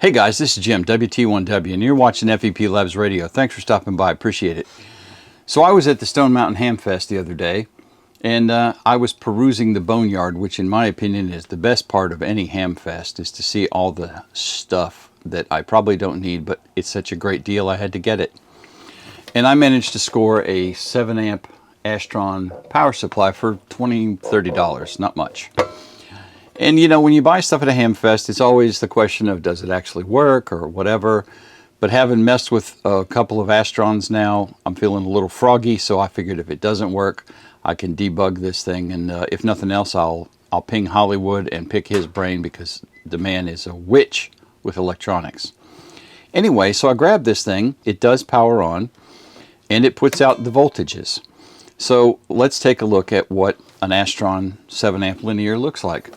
Hey guys, this is Jim, WT1W, and you're watching FEPLabs Radio. Thanks for stopping by, appreciate it. So I was at the Stone Mountain Hamfest the other day, and I was perusing the boneyard, which in my opinion is the best part of any hamfest, is to see all the stuff that I probably don't need, but it's such a great deal I had to get it. And I managed to score a 7 amp Astron power supply for $20, $30, not much. And you know, when you buy stuff at a hamfest, it's always the question of does it actually work or whatever. But having messed with a couple of Astrons now, I'm feeling a little froggy, so I figured if it doesn't work, I can debug this thing, and if nothing else, I'll ping Hollywood and pick his brain, because the man is a witch with electronics. Anyway, so I grabbed this thing. It does power on, and it puts out the voltages. So let's take a look at what an Astron 7 amp linear looks like.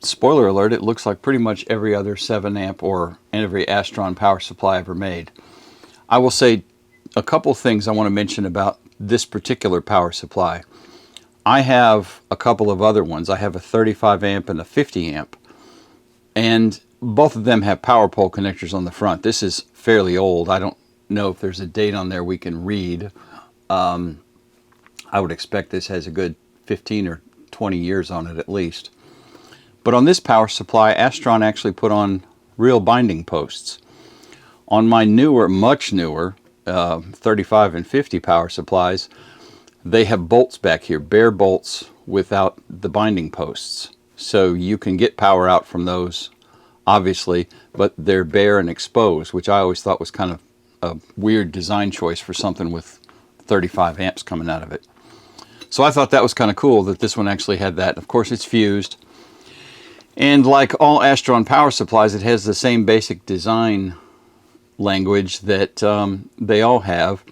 Spoiler alert, it looks like pretty much every other 7 amp or every Astron power supply ever made. I will say a couple things I want to mention about this particular power supply. I have a couple of other ones. I have a 35 amp and a 50 amp, and both of them have power pole connectors on the front. This is fairly old. I don't know if there's a date on there we can read. I would expect this has a good 15 or 20 years on it at least. But on this power supply, Astron actually put on real binding posts. On my newer, much newer, 35 and 50 power supplies, they have bolts back here, bare bolts without the binding posts. So you can get power out from those, obviously, but they're bare and exposed, which I always thought was kind of a weird design choice for something with 35 amps coming out of it. So I thought that was kind of cool that this one actually had that. Of course, it's fused. And like all Astron power supplies, it has the same basic design language that they all have,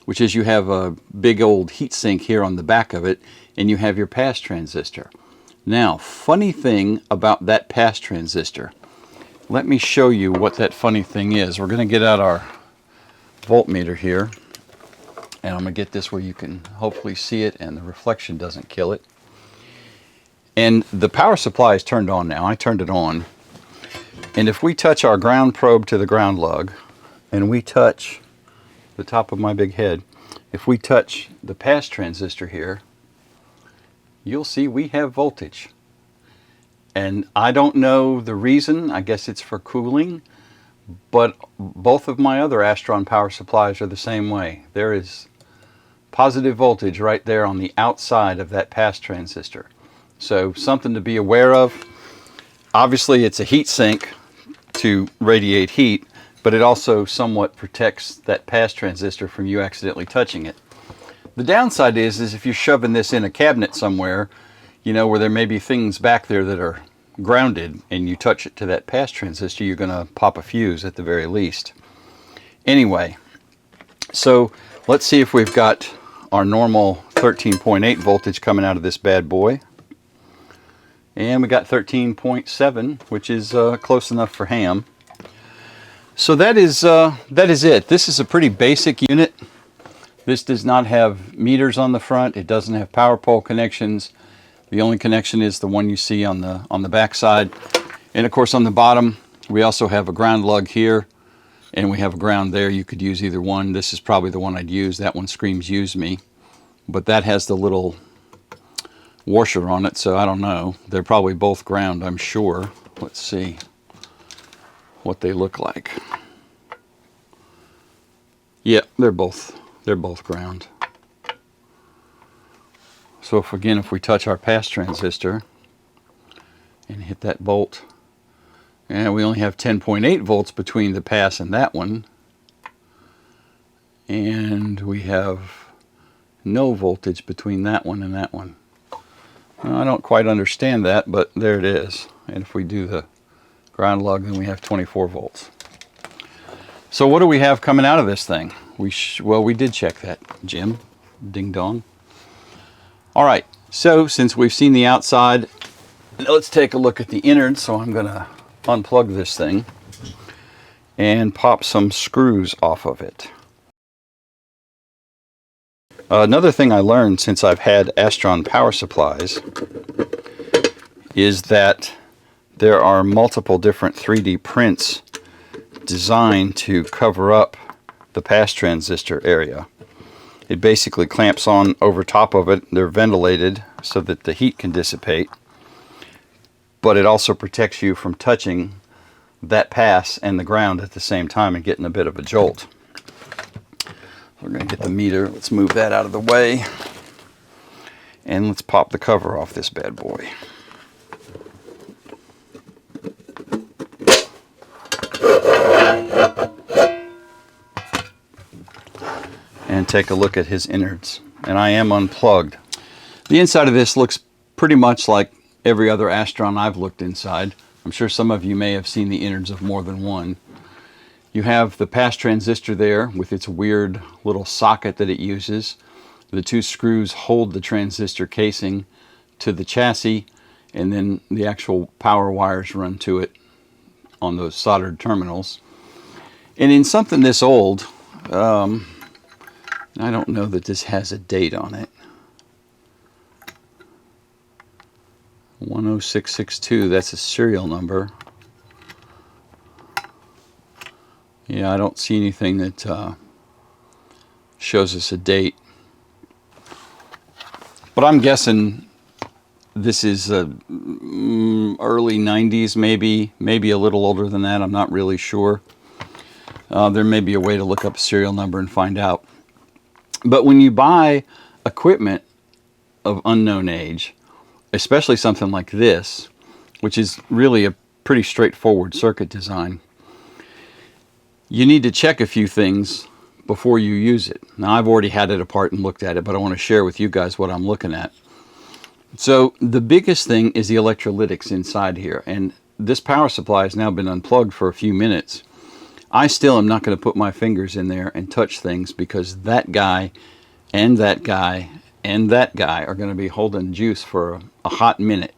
which is you have a big old heatsink here on the back of it, and you have your pass transistor. Now, funny thing about that pass transistor. Let me show you what that funny thing is. We're going to get out our voltmeter here, and I'm going to get this where you can hopefully see it and the reflection doesn't kill it. And the power supply is turned on now. I turned it on. And if we touch our ground probe to the ground lug, and we touch the top of my big head, if we touch the pass transistor here, you'll see we have voltage. And I don't know the reason. I guess it's for cooling. But both of my other Astron power supplies are the same way. There is positive voltage right there on the outside of that pass transistor. So something to be aware of. Obviously it's a heat sink to radiate heat, but it also somewhat protects that pass transistor from you accidentally touching it. The downside is if you're shoving this in a cabinet somewhere, you know, where there may be things back there that are grounded, and you touch it to that pass transistor, you're going to pop a fuse at the very least. Anyway, so let's see if we've got our normal 13.8 voltage coming out of this bad boy. And we got 13.7, which is close enough for ham. So that is it. This is a pretty basic unit. This does not have meters on the front. It doesn't have power pole connections. The only connection is the one you see on the back side. And of course on the bottom we also have a ground lug here, and we have a ground there. You could use either one. This is probably the one I'd use. That one screams use me. But that has the little washer on it, so I don't know. They're probably both ground, I'm sure. Let's see what they look like. Yeah, they're both ground. So if we touch our pass transistor and hit that bolt, and we only have 10.8 volts between the pass and that one, and we have no voltage between that one and that one. I don't quite understand that, but there it is. And if we do the ground lug, then we have 24 volts. So what do we have coming out of this thing? Well, we did check that, Jim. Ding dong. All right, so since we've seen the outside, let's take a look at the innards. So I'm going to unplug this thing and pop some screws off of it. Another thing I learned since I've had Astron power supplies is that there are multiple different 3D prints designed to cover up the pass transistor area. It basically clamps on over top of it. They're ventilated so that the heat can dissipate, but it also protects you from touching that pass and the ground at the same time and getting a bit of a jolt. We're going to get the meter. Let's move that out of the way, and let's pop the cover off this bad boy. And take a look at his innards. And I am unplugged. The inside of this looks pretty much like every other Astron I've looked inside. I'm sure some of you may have seen the innards of more than one. You have the pass transistor there with its weird little socket that it uses. The two screws hold the transistor casing to the chassis, and then the actual power wires run to it on those soldered terminals. And in something this old, I don't know that this has a date on it. 10662, that's a serial number. Yeah, I don't see anything that shows us a date. But I'm guessing this is early 90s, maybe a little older than that. I'm not really sure. There may be a way to look up a serial number and find out. But when you buy equipment of unknown age, especially something like this, which is really a pretty straightforward circuit design, you need to check a few things before you use it. Now, I've already had it apart and looked at it, but I want to share with you guys what I'm looking at. So the biggest thing is the electrolytics inside here, and this power supply has now been unplugged for a few minutes. I still am not going to put my fingers in there and touch things, because that guy and that guy and that guy are going to be holding juice for a hot minute.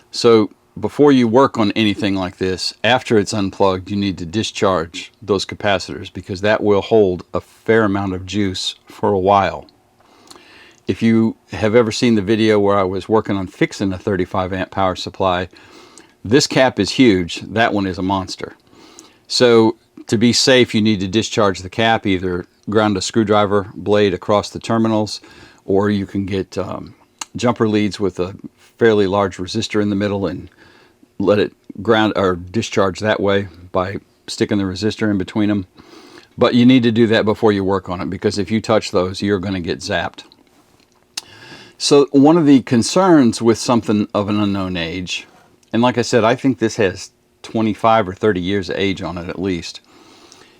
So before you work on anything like this, after it's unplugged, you need to discharge those capacitors, because that will hold a fair amount of juice for a while. If you have ever seen the video where I was working on fixing a 35 amp power supply, this cap is huge, that one is a monster. So to be safe, you need to discharge the cap, either ground a screwdriver blade across the terminals, or you can get jumper leads with a fairly large resistor in the middle and let it ground or discharge that way by sticking the resistor in between them. But you need to do that before you work on it, because if you touch those, you're going to get zapped. So one of the concerns with something of an unknown age, and like I said, I think this has 25 or 30 years of age on it at least,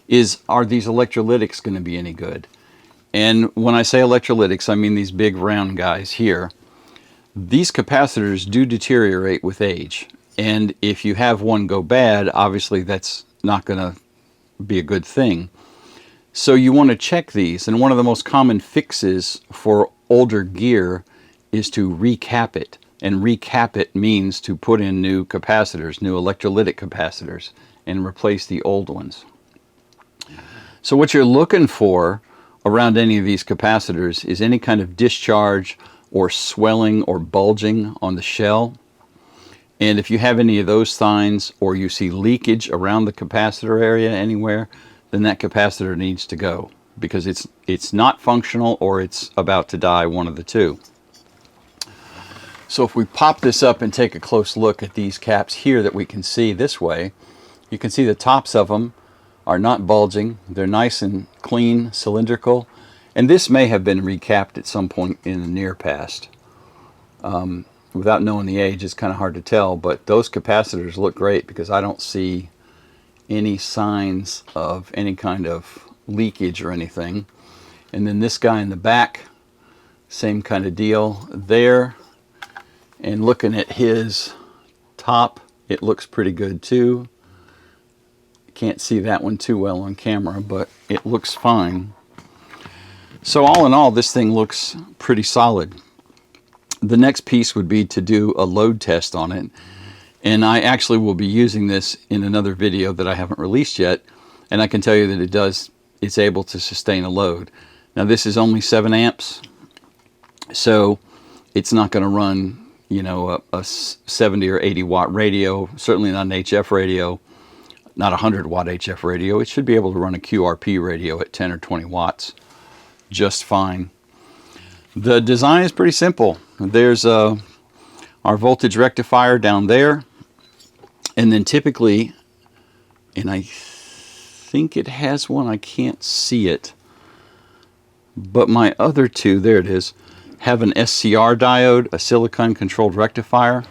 is, are these electrolytics going to be any good? And when I say electrolytics, I mean these big round guys here. These capacitors do deteriorate with age, and if you have one go bad, obviously that's not going to be a good thing. So you want to check these, and one of the most common fixes for older gear is to recap it. And recap it means to put in new capacitors, new electrolytic capacitors, and replace the old ones. So what you're looking for around any of these capacitors is any kind of discharge or swelling or bulging on the shell. And if you have any of those signs, or you see leakage around the capacitor area anywhere, then that capacitor needs to go, because it's not functional or it's about to die, one of the two. So if we pop this up and take a close look at these caps here that we can see this way, you can see the tops of them are not bulging. They're nice and clean, cylindrical, and this may have been recapped at some point in the near past. Without knowing the age, it's kind of hard to tell, but those capacitors look great, because I don't see any signs of any kind of leakage or anything. And then this guy in the back, same kind of deal there. And looking at his top, it looks pretty good too. Can't see that one too well on camera, but it looks fine. So all in all, this thing looks pretty solid. The next piece would be to do a load test on it. And I actually will be using this in another video that I haven't released yet. And I can tell you that it's able to sustain a load. Now this is only 7 amps, so it's not going to run you know, a 70 or 80 watt radio, certainly not an HF radio, not a 100 watt HF radio. It should be able to run a QRP radio at 10 or 20 watts just fine. The design is pretty simple. There's our voltage rectifier down there, and then typically, and I think it has one, I can't see it, but my other two, there it is, have an SCR diode, a silicon controlled rectifier.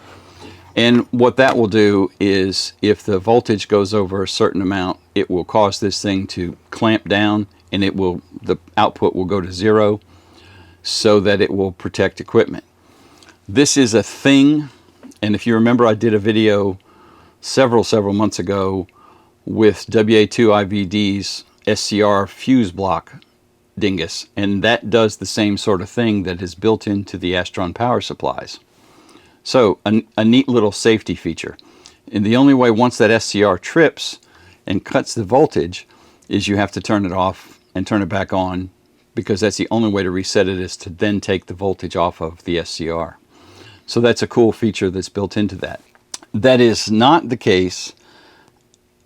And what that will do is, if the voltage goes over a certain amount, it will cause this thing to clamp down, and the output will go to 0, so that it will protect equipment. This is a thing, and if you remember, I did a video several months ago with WA2IVD's SCR fuse block dingus, and that does the same sort of thing that is built into the Astron power supplies. So a neat little safety feature. And the only way, once that SCR trips and cuts the voltage, is you have to turn it off and turn it back on, because that's the only way to reset it, is to then take the voltage off of the SCR. So that's a cool feature that's built into that. That is not the case,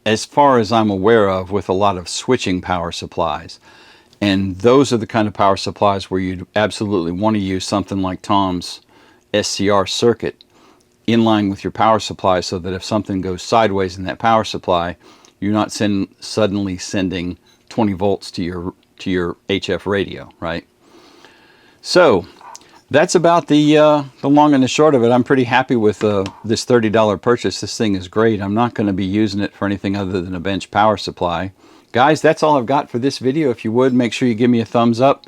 as far as I'm aware of, with a lot of switching power supplies. And those are the kind of power supplies where you'd absolutely want to use something like Tom's SCR circuit in line with your power supply, so that if something goes sideways in that power supply, you're not suddenly sending 20 volts to your HF radio, right? So that's about the long and the short of it. I'm pretty happy with this $30 purchase. This thing is great. I'm not going to be using it for anything other than a bench power supply. Guys, that's all I've got for this video. If you would, make sure you give me a thumbs up.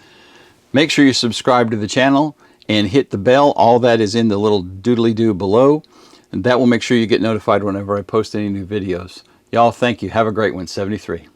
Make sure you subscribe to the channel and hit the bell. All that is in the little doodly-doo below, and that will make sure you get notified whenever I post any new videos. Y'all, thank you. Have a great one. 73.